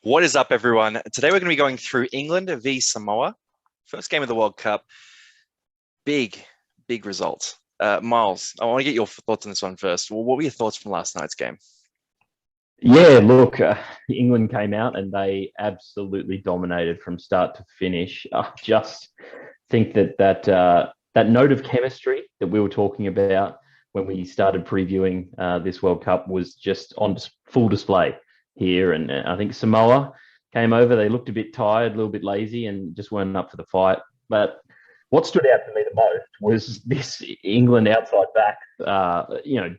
What is up, everyone? Today we're going to be going through England v Samoa. First game of the World Cup. Big, big result. Miles, I want to get your thoughts on this one first. Well, what were your thoughts from last night's game? Yeah, look, England came out and they absolutely dominated from start to finish. I just think that note of chemistry that we were talking about when we started previewing this World Cup was just on full display here. And I think Samoa came over. They looked a bit tired, a little bit lazy, and just weren't up for the fight. But what stood out to me the most was this England outside back.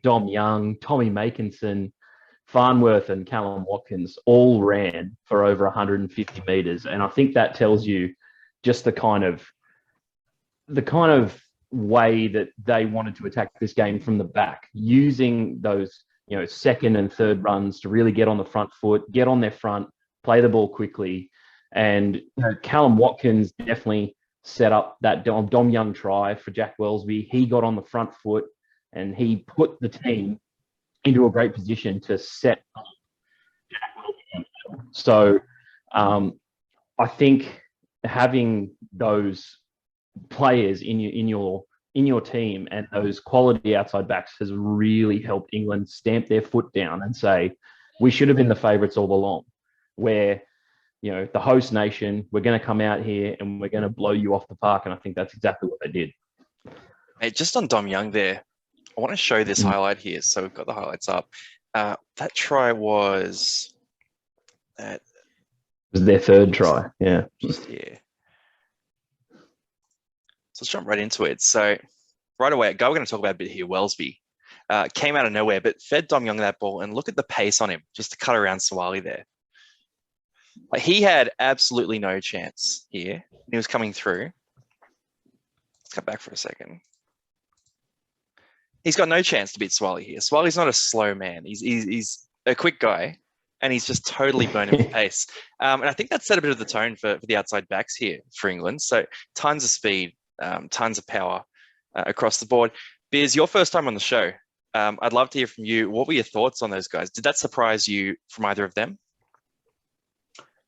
Dom Young, Tommy Makinson, Farnworth and Callum Watkins all ran for over 150 meters, and I think that tells you just the kind of way that they wanted to attack this game from the back, using those second and third runs to really get on the front foot, get on their front, play the ball quickly, and Callum Watkins definitely set up that Dom Young try for Jack Welsby. He got on the front foot and he put the team into a great position to set up Jack Wilson. So I think having those players in your team and those quality outside backs has really helped England stamp their foot down and say we should have been the favourites all along. Where the host nation, we're going to come out here and we're going to blow you off the park, and I think that's exactly what they did. Mate, just on Dom Young there, I want to show this highlight here. So we've got the highlights up. That try was that. It was their third try. Yeah. Yeah. So let's jump right into it. So right away, a guy we're going to talk about a bit here, Welsby, came out of nowhere, but fed Dom Young that ball, and look at the pace on him just to cut around Sawali there. Like, he had absolutely no chance here. He was coming through. Let's cut back for a second. He's got no chance to beat Swally here. Swally's not a slow man. He's a quick guy, and he's just totally burning with pace. And I think that set a bit of the tone for the outside backs here for England. So tons of speed, tons of power across the board. Biz, your first time on the show. I'd love to hear from you. What were your thoughts on those guys? Did that surprise you from either of them?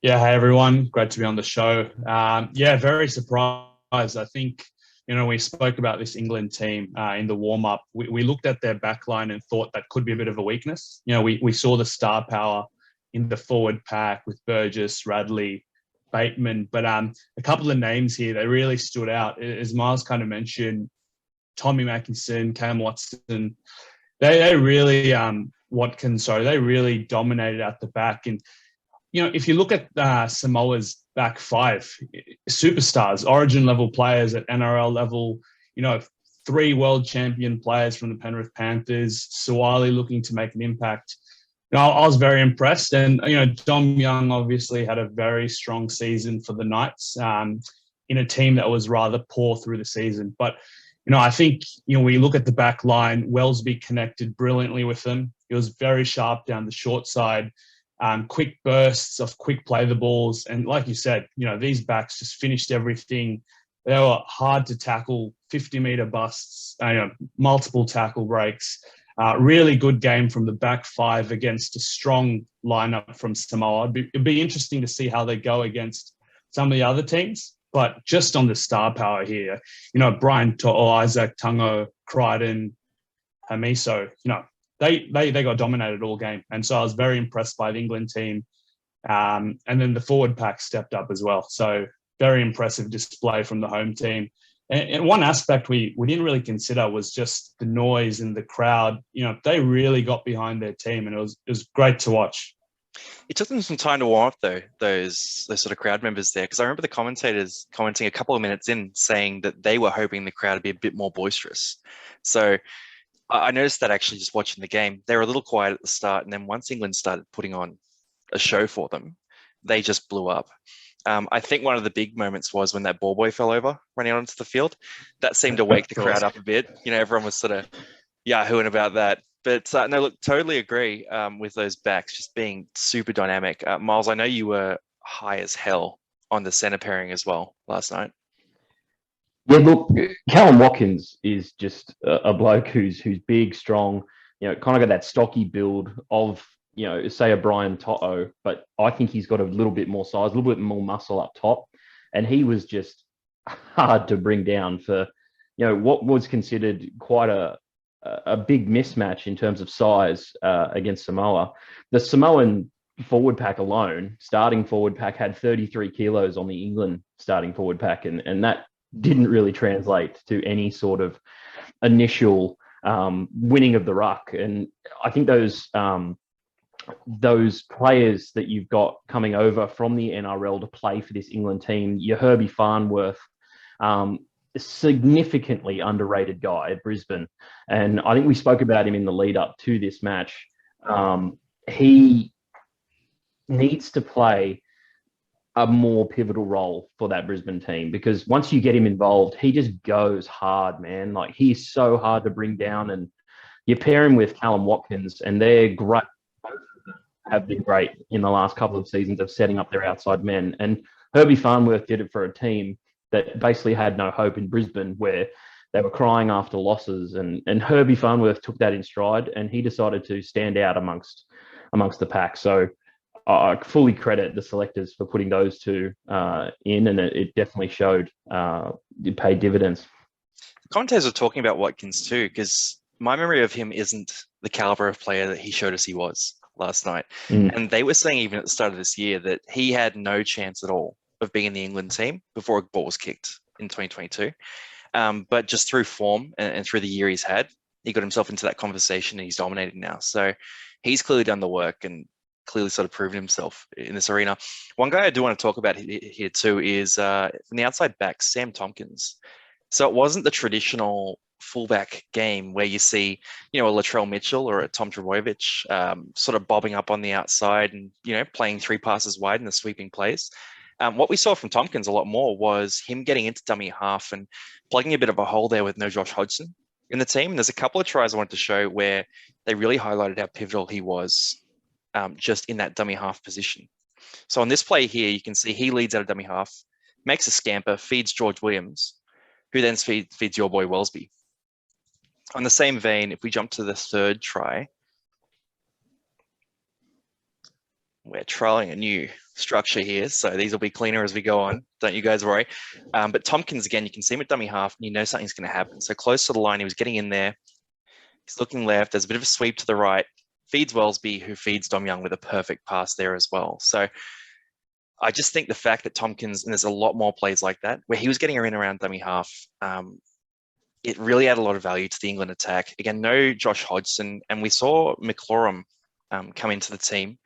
Yeah, hey everyone. Great to be on the show. Very surprised. I think we spoke about this England team in the warm-up. We looked at their backline and thought that could be a bit of a weakness. We saw the star power in the forward pack with Burgess, Radley, Bateman. But a couple of names here, they really stood out. As Miles kind of mentioned, Tommy Makinson, Cam Watson, they really, they really dominated at the back. And, if you look at Samoa's back five, superstars, origin-level players at NRL level, 3 world champion players from the Penrith Panthers, Suwali looking to make an impact. I was very impressed. And, Dom Young obviously had a very strong season for the Knights in a team that was rather poor through the season. But, I think, we look at the back line, Welsby connected brilliantly with them. He was very sharp down the short side. Quick bursts of quick play the balls. And like you said, these backs just finished everything. They were hard to tackle, 50-meter busts, multiple tackle breaks. Really good game from the back five against a strong lineup from Samoa. It'd be interesting to see how they go against some of the other teams. But just on the star power here, Brian To'o, Isaac Tungo, Crichton, Hamiso, they got dominated all game. And so I was very impressed by the England team. And then the forward pack stepped up as well. So very impressive display from the home team. And one aspect we didn't really consider was just the noise in the crowd. They really got behind their team, and it was great to watch. It took them some time to warm up, though, those sort of crowd members there, because I remember the commentators commenting a couple of minutes in saying that they were hoping the crowd would be a bit more boisterous. So I noticed that actually just watching the game. They were a little quiet at the start, and then once England started putting on a show for them, they just blew up. I think one of the big moments was when that ball boy fell over running onto the field. That seemed to wake the crowd up a bit. Everyone was sort of yahooing about that. But no, look, totally agree with those backs just being super dynamic. Miles, I know you were high as hell on the centre pairing as well last night. Yeah, look, Callum Watkins is just a bloke who's big, strong, kind of got that stocky build of say a Brian Toto, but I think he's got a little bit more size, a little bit more muscle up top. And he was just hard to bring down for, what was considered quite a big mismatch in terms of size against Samoa. The Samoan forward pack alone, starting forward pack, had 33 kilos on the England starting forward pack, and that didn't really translate to any sort of initial winning of the ruck. And I think those players that you've got coming over from the NRL to play for this England team, your Herbie Farnworth, significantly underrated guy at Brisbane. And I think we spoke about him in the lead up to this match. He needs to play a more pivotal role for that Brisbane team, because once you get him involved, he just goes hard, man. Like, he's so hard to bring down, and you pair him with Callum Watkins, and they're great. Have been great in the last couple of seasons of setting up their outside men. And Herbie Farnworth did it for a team that basically had no hope in Brisbane, where they were crying after losses. And Herbie Farnworth took that in stride, and he decided to stand out amongst the pack. So I fully credit the selectors for putting those two in, and it definitely showed it paid dividends. Commentators are talking about Watkins too, because my memory of him isn't the caliber of player that he showed us he was last night. And they were saying even at the start of this year that he had no chance at all of being in the England team before a ball was kicked in 2022. But just through form and through the year he's had, he got himself into that conversation, and he's dominating now. So he's clearly done the work and clearly sort of proven himself in this arena. One guy I do want to talk about here too is from the outside back, Sam Tompkins. So it wasn't the traditional fullback game where you see, a Latrell Mitchell or a Tom Trbojevic sort of bobbing up on the outside and, playing three passes wide in the sweeping plays. What we saw from Tompkins a lot more was him getting into dummy half and plugging a bit of a hole there with no Josh Hodgson in the team. And there's a couple of tries I wanted to show where they really highlighted how pivotal he was just in that dummy half position. So on this play here, you can see he leads out of dummy half, makes a scamper, feeds George Williams, who then feeds your boy Welsby. On the same vein, if we jump to the third try, we're trialing a new structure here, so these will be cleaner as we go on. Don't you guys worry. But Tompkins, again, you can see him at dummy half, and you know something's going to happen. So close to the line, he was getting in there. He's looking left. There's a bit of a sweep to the right. Feeds Welsby, who feeds Dom Young with a perfect pass there as well. So I just think the fact that Tompkins, and there's a lot more plays like that, where he was getting in around dummy half, it really added a lot of value to the England attack. Again, no Josh Hodgson, and we saw McLaurin come into the team.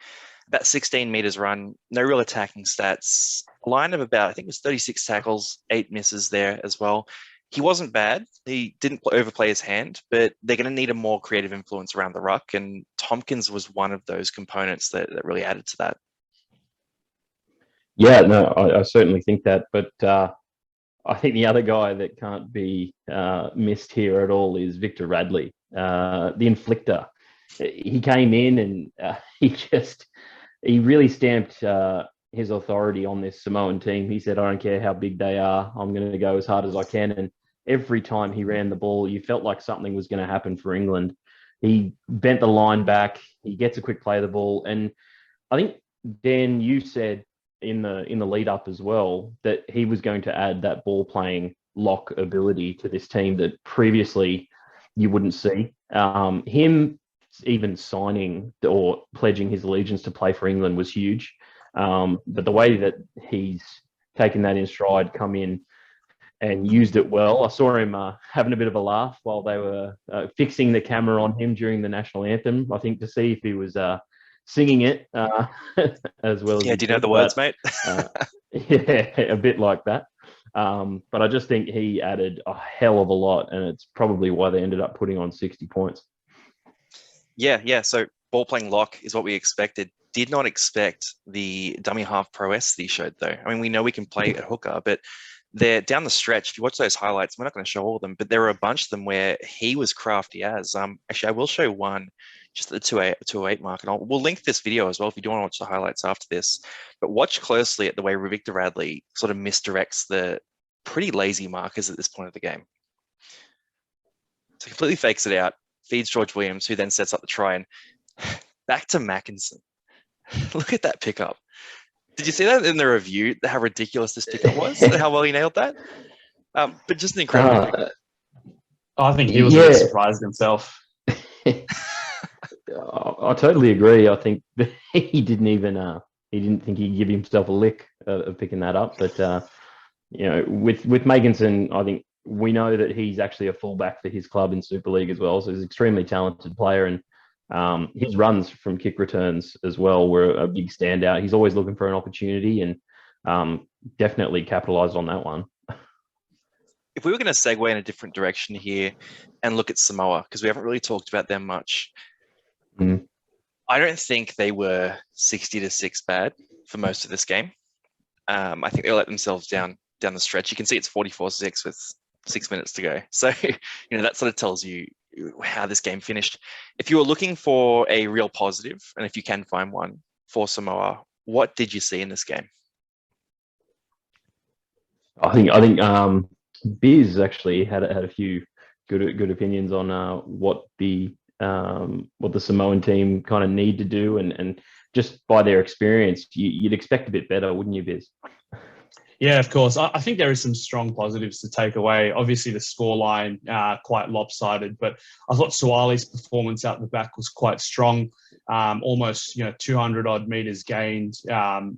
About 16 meters run, no real attacking stats. A line of about, I think it was 36 tackles, 8 misses there as well. He wasn't bad. He didn't overplay his hand, but they're going to need a more creative influence around the ruck, and Tompkins was one of those components that really added to that. Yeah, no, I certainly think that. But I think the other guy that can't be missed here at all is Victor Radley, the inflictor. He came in and he really stamped his authority on this Samoan team. He said, I don't care how big they are, I'm going to go as hard as I can. And every time he ran the ball, you felt like something was going to happen for England. He bent the line back, he gets a quick play of the ball. And I think, Dan, you said in the lead up as well that he was going to add that ball playing lock ability to this team that previously you wouldn't see. Him even signing or pledging his allegiance to play for England was huge. But the way that he's taken that in stride, come in and used it well. I saw him having a bit of a laugh while they were fixing the camera on him during the national anthem, I think, to see if he was singing it as well. Yeah, do you know the words, mate? Yeah, a bit like that. But I just think he added a hell of a lot, and it's probably why they ended up putting on 60 points. Yeah. So ball playing lock is what we expected. Did not expect the dummy half prowess that he showed, though. I mean, we know we can play at hooker, but they're down the stretch. If you watch those highlights, we're not going to show all of them, but there were a bunch of them where he was crafty as. Actually, I will show one just at the 208 mark, and we'll link this video as well if you do want to watch the highlights after this. But watch closely at the way Victor Radley sort of misdirects the pretty lazy markers at this point of the game. So completely fakes it out, feeds George Williams, who then sets up the try. And back to Makinson. Look at that pickup. Did you see that in the review? How ridiculous this pickup was and how well he nailed that? But just an incredible pickup. I think he was a bit surprised himself. I totally agree. I think that he didn't think he'd give himself a lick of picking that up. But with Makinson, I think we know that he's actually a fullback for his club in Super League as well. So he's an extremely talented player, and his runs from kick returns as well were a big standout. He's always looking for an opportunity, and definitely capitalised on that one. If we were going to segue in a different direction here and look at Samoa, because we haven't really talked about them much, I don't think they were 60-6 bad for most of this game. I think they let themselves down the stretch. You can see it's 44-6 with 6 minutes to go. So, that sort of tells you how this game finished. If you were looking for a real positive, and if you can find one for Samoa, what did you see in this game? I think Biz actually had a few good opinions on what the Samoan team kind of need to do, and just by their experience, you'd expect a bit better, wouldn't you, Biz? Yeah, of course. I think there is some strong positives to take away. Obviously, the scoreline quite lopsided, but I thought Suwali's performance out the back was quite strong. Almost 200 odd meters gained.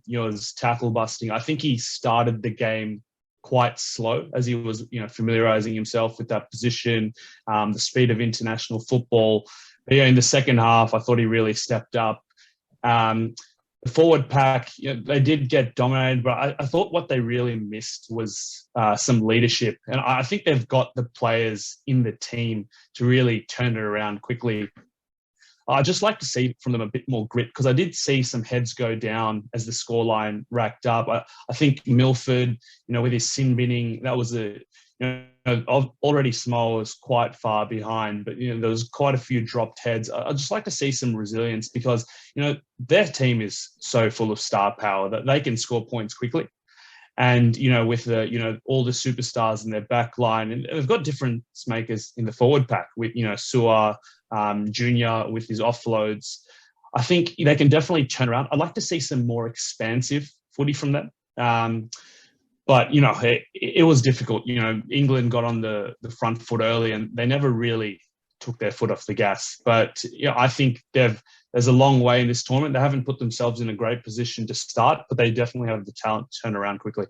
His tackle busting. I think he started the game quite slow as he was familiarizing himself with that position, the speed of international football. But in the second half, I thought he really stepped up. The forward pack, they did get dominated, but I thought what they really missed was some leadership. And I think they've got the players in the team to really turn it around quickly. I'd just like to see from them a bit more grit, because I did see some heads go down as the scoreline racked up. I think Milford, with his sin binning, that was already Samoa was quite far behind, but there was quite a few dropped heads. I'd just like to see some resilience, because their team is so full of star power that they can score points quickly. And with the all the superstars in their back line, and they've got different makers in the forward pack with Sua Junior with his offloads. I think they can definitely turn around. I'd like to see some more expansive footy from them. But it was difficult. England got on the front foot early, and they never really took their foot off the gas. But I think there's a long way in this tournament. They haven't put themselves in a great position to start, but they definitely have the talent to turn around quickly.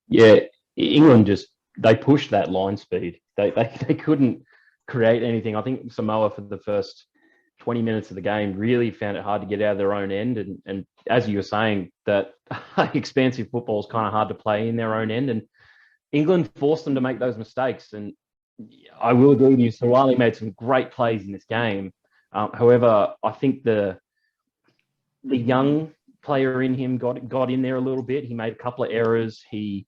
Yeah, England they pushed that line speed. They couldn't create anything. I think Samoa, for the first 20 minutes of the game, really found it hard to get out of their own end. And as you were saying, that expansive football is kind of hard to play in their own end. And England forced them to make those mistakes. And I will agree with you, Suwali made some great plays in this game. However, I think the young player in him got in there a little bit. He made a couple of errors. He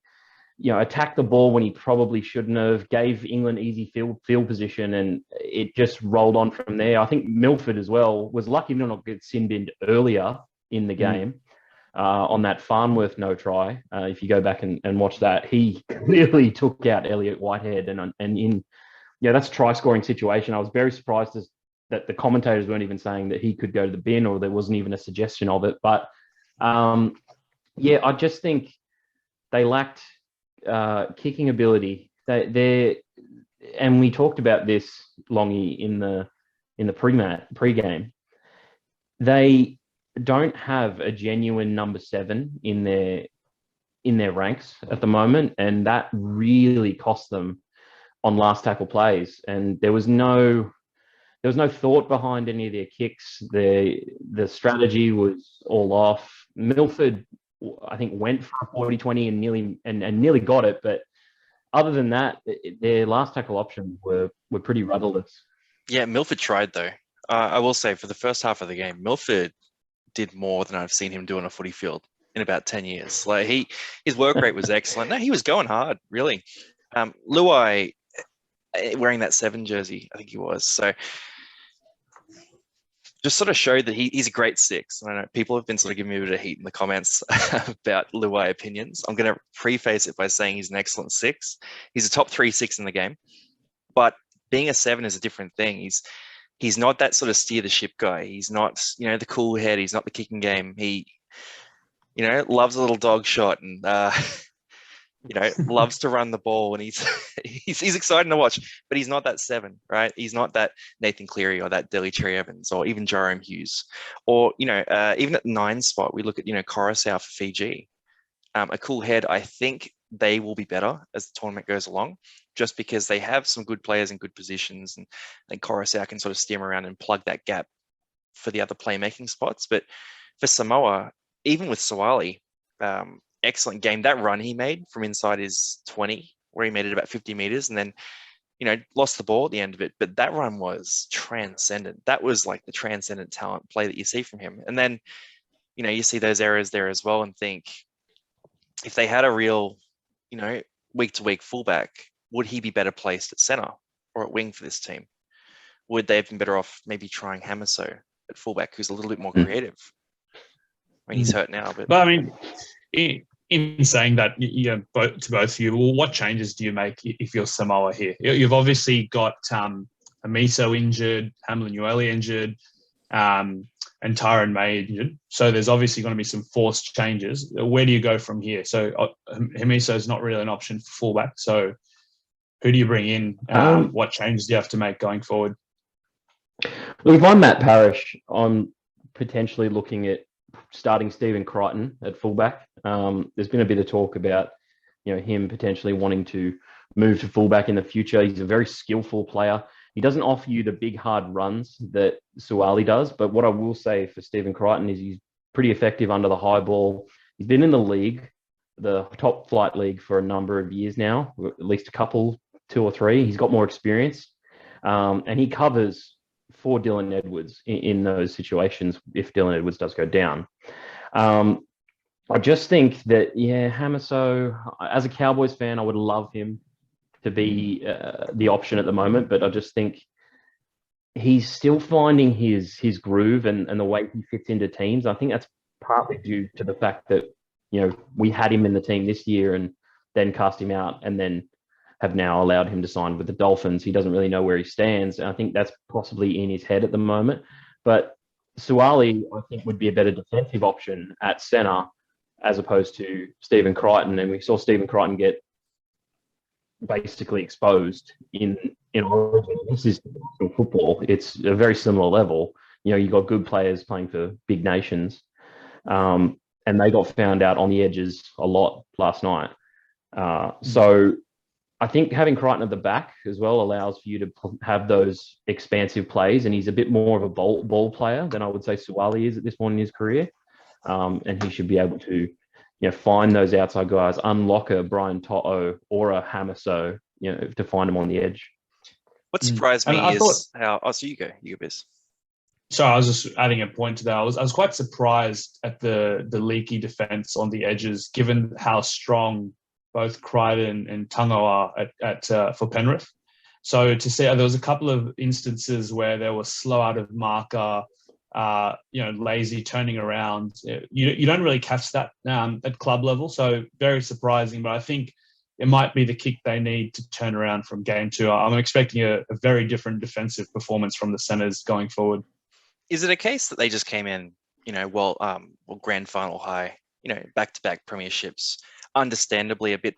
attacked the ball when he probably shouldn't have, gave England easy field position, and it just rolled on from there. I think Milford as well was lucky to not get sin-binned earlier in the game on that Farnworth no try. If you go back and watch that, he clearly took out Elliot Whitehead, and in that's a try-scoring situation. I was very surprised that the commentators weren't even saying that he could go to the bin, or there wasn't even a suggestion of it. But I just think they lacked kicking ability. And we talked about this, Longy, in the pre-game. They don't have a genuine number 7 in their ranks at the moment, and that really cost them on last tackle plays. And there was no thought behind any of their kicks. The strategy was all off. Milford, I think, went for a 40-20 and nearly got it, but other than that, their last tackle options were pretty rudderless. Yeah, Milford tried though. I will say, for the first half of the game, Milford did more than I've seen him do on a footy field in about 10 years. Like his work rate was excellent. No, he was going hard, really. Luai, wearing that 7 jersey, I think he was. So just sort of showed that he's a great 6. I know people have been sort of giving me a bit of heat in the comments about Luai opinions. I'm going to preface it by saying he's an excellent 6. He's a top 3 6 in the game, but being a 7 is a different thing. he's not that sort of steer the ship guy. He's not, the cool head. He's not the kicking game. He, loves a little dog shot and, loves to run the ball, and he's exciting to watch, but he's not that 7, right? He's not that Nathan Cleary or that Delhi Cherry Evans or even Jerome Hughes, or, even at the 9 spot, we look at, Coruscant for Fiji. A cool head, I think they will be better as the tournament goes along, just because they have some good players in good positions, and Coruscant can sort of steer around and plug that gap for the other playmaking spots. But for Samoa, even with Suwali, excellent game. That run he made from inside his 20, where he made it about 50 meters, and then, lost the ball at the end of it. But that run was transcendent. That was like the transcendent talent play that you see from him. And then, you see those errors there as well, and think, if they had a real, week-to-week fullback, would he be better placed at center or at wing for this team? Would they have been better off maybe trying Hamiso at fullback, who's a little bit more creative? I mean, he's hurt now, but I mean, in saying that, to both of you, well, what changes do you make if you're Samoa here? You've obviously got Amiso injured, Hamlin Ueli injured, and Tyron May injured. So there's obviously going to be some forced changes. Where do you go from here? So Hamiso is not really an option for fullback. So who do you bring in? What changes do you have to make going forward? Look, if I'm Matt Parrish, I'm potentially looking at starting Stephen Crichton at fullback. There's been a bit of talk about, him potentially wanting to move to fullback in the future. He's a very skillful player. He doesn't offer you the big, hard runs that Suwali does. But what I will say for Stephen Crichton is he's pretty effective under the high ball. He's been in the league, the top flight league, for a number of years now, at least a couple, 2 or 3. He's got more experience. And he covers for Dylan Edwards in those situations if Dylan Edwards does go down. I just think that, Hamiso, as a Cowboys fan, I would love him to be the option at the moment, but I just think he's still finding his groove and the way he fits into teams. I think that's partly due to the fact that, we had him in the team this year and then cast him out and then have now allowed him to sign with the Dolphins. He doesn't really know where he stands. And I think that's possibly in his head at the moment. But Suwali, I think, would be a better defensive option at centre as opposed to Stephen Crichton. And we saw Stephen Crichton get basically exposed in Origin. This is football. It's a very similar level. You've got good players playing for big nations. And they got found out on the edges a lot last night. So I think having Crichton at the back as well allows for you to have those expansive plays, and he's a bit more of a ball player than I would say Suwali is at this point in his career. And he should be able to, find those outside guys, unlock a Brian To'o or a Hamiso, to find him on the edge. What surprised me is how. Oh, so you go, Biz. So I was just adding a point to that. I was quite surprised at the leaky defense on the edges, given how strong both Crichton and Tungo are for Penrith. So to see, there was a couple of instances where they were slow out of marker, lazy, turning around. You don't really catch that at club level. So very surprising, but I think it might be the kick they need to turn around from game 2. I'm expecting a very different defensive performance from the centres going forward. Is it a case that they just came in, grand final high, back-to-back premierships, understandably a bit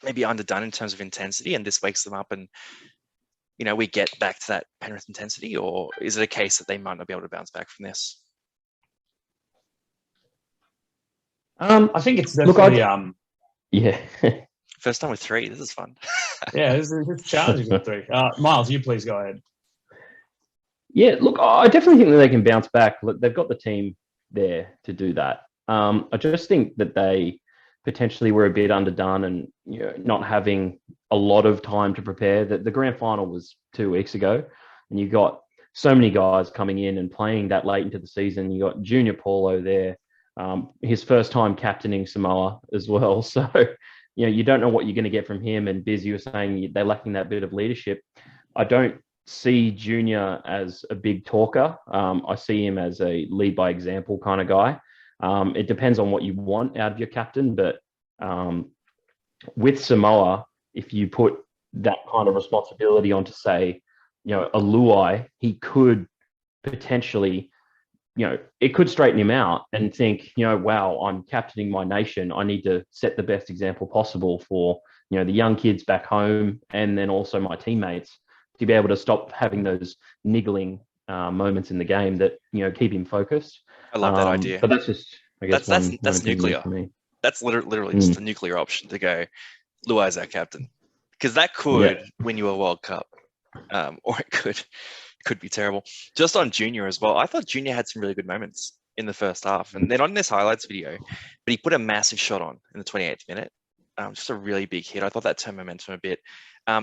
maybe underdone in terms of intensity, and this wakes them up and, we get back to that Penrith intensity? Or is it a case that they might not be able to bounce back from this? I think it's definitely... First time with 3. This is fun. Yeah, this is challenging with 3. Miles, you please go ahead. Yeah, look, I definitely think that they can bounce back. Look, they've got the team there to do that. I just think that they potentially were a bit underdone and not having a lot of time to prepare. The grand final was 2 weeks ago, and you got so many guys coming in and playing that late into the season. You got Junior Paulo there, his first time captaining Samoa as well. So, you don't know what you're going to get from him. And Biz, you were saying they're lacking that bit of leadership. I don't see Junior as a big talker. I see him as a lead by example kind of guy. It depends on what you want out of your captain, but with Samoa, if you put that kind of responsibility onto, say, a Luai, he could potentially, it could straighten him out and think, wow, I'm captaining my nation. I need to set the best example possible for, the young kids back home and then also my teammates to be able to stop having those niggling moments in the game that, keep him focused. I love that idea. But that's just, I guess, that's nuclear. for me. That's literally just a nuclear option to go, Luai's our captain. Because that could win you a World Cup. Or it could be terrible. Just on Junior as well, I thought Junior had some really good moments in the first half. And then on this highlights video, but he put a massive shot on in the 28th minute. Just a really big hit. I thought that turned momentum a bit.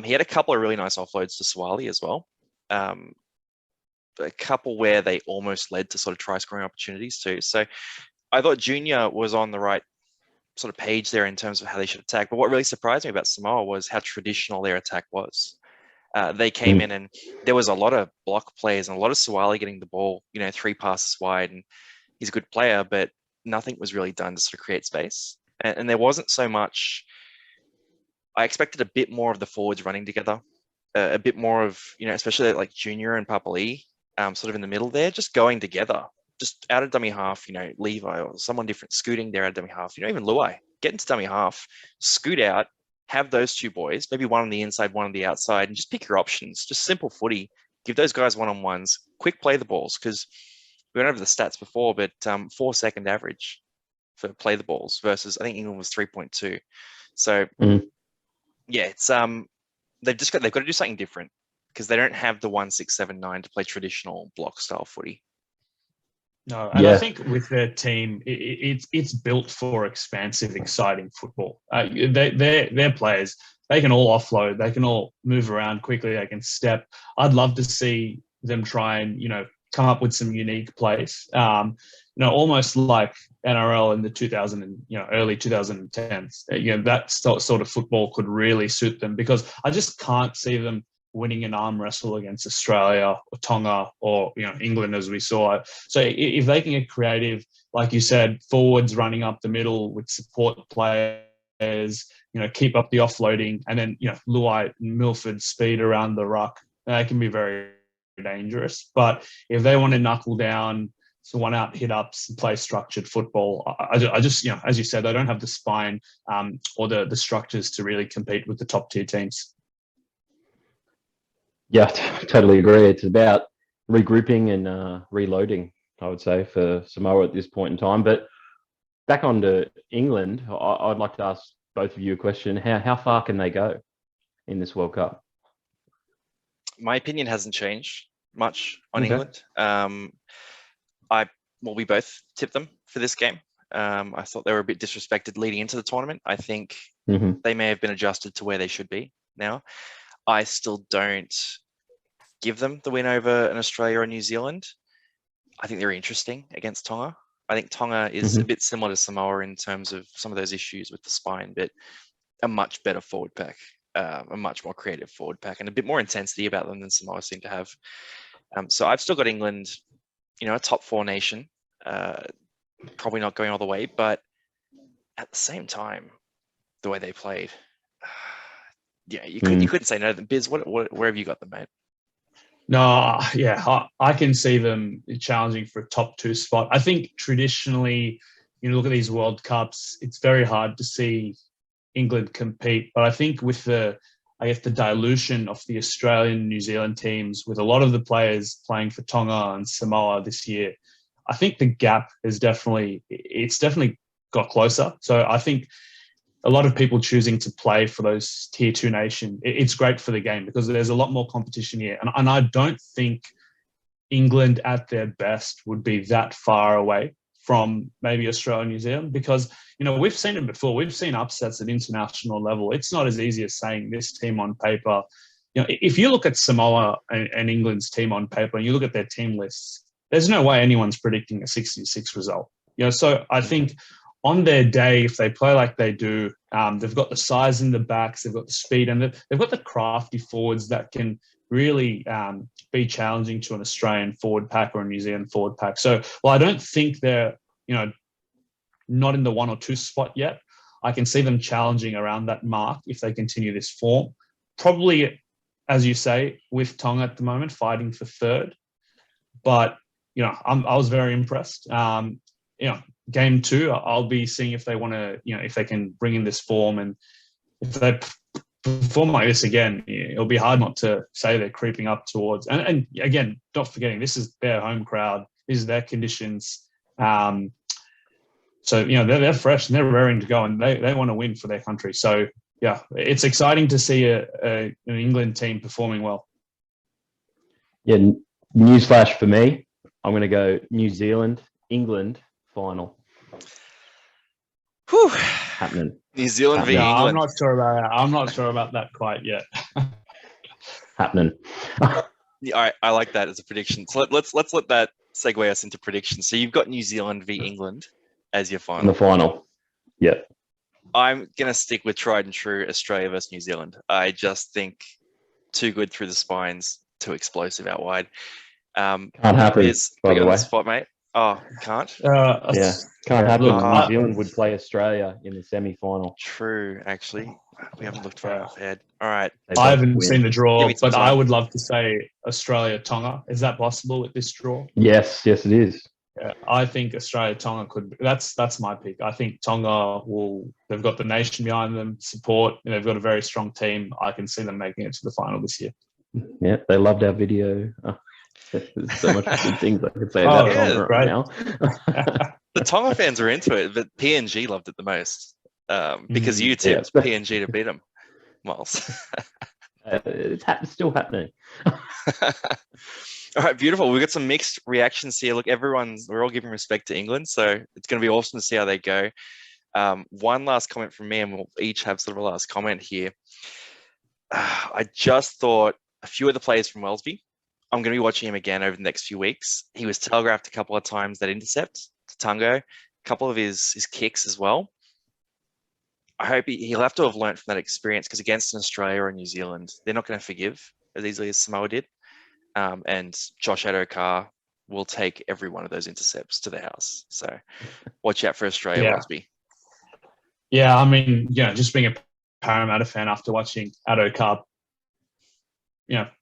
He had a couple of really nice offloads to Swali as well. A couple where they almost led to sort of try scoring opportunities too. So I thought Junior was on the right sort of page there in terms of how they should attack. But what really surprised me about Samoa was how traditional their attack was. They came in and there was a lot of block players and a lot of Swali getting the ball, 3 passes wide, and he's a good player, but nothing was really done to sort of create space. And there wasn't so much. I expected a bit more of the forwards running together, a bit more of, especially like Junior and Papali, sort of in the middle there, just going together, just out of dummy half, Levi or someone different scooting there out of dummy half, even Luai, get into dummy half, scoot out, have those two boys, maybe one on the inside, one on the outside, and just pick your options. Just simple footy. Give those guys one-on-ones. Quick play the balls, because we went over the stats before, but 4-second average for play the balls versus I think England was 3.2. So yeah, it's they've got to do something different because they don't have the 1-6-7-9 to play traditional block style footy. No, and I think with their team, it's built for expansive, exciting football. They're players. They can all offload. They can all move around quickly. They can step. I'd love to see them try and come up with some unique plays. Almost like NRL in the early 2010s. That sort of football could really suit them, because I just can't see them winning an arm wrestle against Australia or Tonga or England, as we saw. So if they can get creative, like you said, forwards running up the middle with support players, keep up the offloading, and then Luai and Milford speed around the ruck, they can be very dangerous. But if they want to knuckle down, so one out hit ups and play structured football, I just as you said, they don't have the spine or the structures to really compete with the top tier teams. Yeah, totally agree. It's about regrouping and reloading, I would say, for Samoa at this point in time. But back on to England, I'd like to ask both of you a question. How far can they go in this World Cup? My opinion hasn't changed much on England. We both tipped them for this game. I thought they were a bit disrespected leading into the tournament. I think they may have been adjusted to where they should be now. I still don't give them the win over an Australia or New Zealand. I think they're interesting against Tonga. I think Tonga is a bit similar to Samoa in terms of some of those issues with the spine, but a much better forward pack, a much more creative forward pack, and a bit more intensity about them than Samoa seem to have. So I've still got England, a top 4 nation, probably not going all the way, but at the same time, the way they played, you couldn't say no to them. Biz, where have you got them, mate? No, I can see them challenging for a top 2 spot. I think traditionally, look at these World Cups, it's very hard to see England compete. But I think with the dilution of the Australian and New Zealand teams, with a lot of the players playing for Tonga and Samoa this year, I think the gap is definitely got closer. So I think a lot of people choosing to play for those tier 2 nation, it's great for the game because there's a lot more competition here. And I don't think England at their best would be that far away from maybe Australia and New Zealand, because, we've seen it before. We've seen upsets at international level. It's not as easy as saying this team on paper. If you look at Samoa and England's team on paper and you look at their team lists, there's no way anyone's predicting a 66 result. So I think on their day, if they play like they do, they've got the size in the backs, they've got the speed, and they've got the crafty forwards that can really be challenging to an Australian forward pack or a New Zealand forward pack. So, I don't think they're, not in the 1 or 2 spot yet. I can see them challenging around that mark if they continue this form. Probably as you say, with Tonga at the moment, fighting for third. But, I was very impressed. Game 2, I'll be seeing if they want to, if they can bring in this form, and if they perform like this again, it'll be hard not to say they're creeping up towards. And again, not forgetting, this is their home crowd. These are their conditions. So, they're fresh and they're raring to go, and they want to win for their country. So, yeah, it's exciting to see an England team performing well. Yeah, newsflash for me. I'm going to go New Zealand, England final. Whew. Happening. New Zealand v Happening. England. I'm not sure about that quite yet. Happening. Yeah, I like that as a prediction. So let's let that segue us into predictions. So you've got New Zealand v England as your In final. the final. Yeah. I'm going to stick with tried and true Australia versus New Zealand. I just think too good through the spines, too explosive out wide. Can't happen, by the on way. the spot, mate. Oh, can't? Yeah, can't happen. Look, New Zealand would play Australia in the semi-final. True, actually. We haven't looked far ahead. All right. I haven't seen the draw, Give me some but time. I would love to say Australia-Tonga. Is that possible with this draw? Yes, it is. Yeah, I think Australia-Tonga could. That's my pick. I think Tonga will. They've got the nation behind them, support. And they've got a very strong team. I can see them making it to the final this year. Yeah, they loved our video. There's so much good things I could say about Tonga right now. The Tonga fans are into it, but PNG loved it the most because you tipped PNG to beat them, Miles. It's still happening. All right, beautiful. We've got some mixed reactions here. Look, we're all giving respect to England, so it's going to be awesome to see how they go. One last comment from me, and we'll each have sort of a last comment here. I just thought a few of the players from Welsby, I'm going to be watching him again over the next few weeks. He was telegraphed a couple of times, that intercept to Tungo, a couple of his kicks as well. I hope he'll have to have learned from that experience, because against an Australia or New Zealand, they're not going to forgive as easily as Samoa did. And Josh Adokar will take every one of those intercepts to the house. So watch out for Australia, Welsby. Yeah, I mean, just being a Parramatta fan after watching Adokar,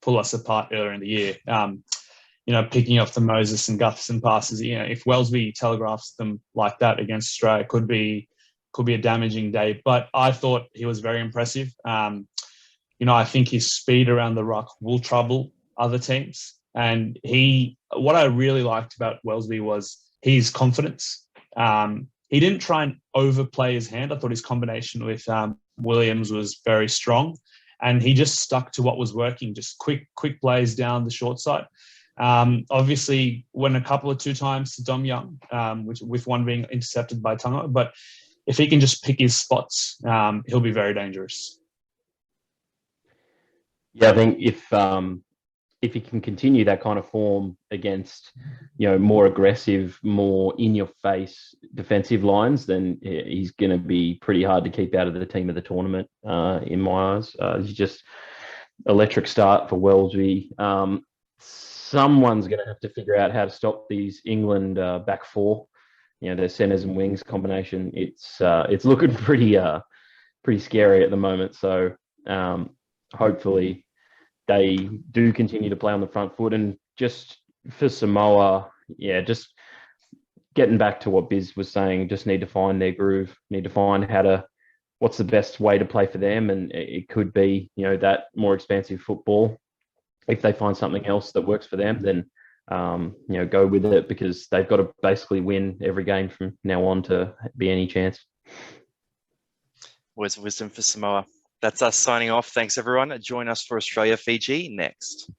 pull us apart earlier in the year, picking off the Moses and Gutherson passes, if Welsby telegraphs them like that against Australia, could be a damaging day. But I thought he was very impressive. I think his speed around the ruck will trouble other teams. And what I really liked about Welsby was his confidence. He didn't try and overplay his hand. I thought his combination with Williams was very strong, and he just stuck to what was working, just quick plays down the short side. Obviously, went a couple of 2 times to Dom Young, with one being intercepted by Tonga. But if he can just pick his spots, he'll be very dangerous. Yeah, I think if he can continue that kind of form against, more aggressive, more in-your-face defensive lines, then he's going to be pretty hard to keep out of the team of the tournament, in my eyes. He's just electric start for Welsby. Someone's going to have to figure out how to stop these England back four. Their centres and wings combination. It's looking pretty scary at the moment. So hopefully they do continue to play on the front foot. And just for Samoa, just getting back to what Biz was saying, just need to find their groove, need to find what's the best way to play for them. And it could be, that more expansive football. If they find something else that works for them, then, go with it, because they've got to basically win every game from now on to be any chance. Words of wisdom for Samoa. That's us signing off. Thanks, everyone. Join us for Australia Fiji next.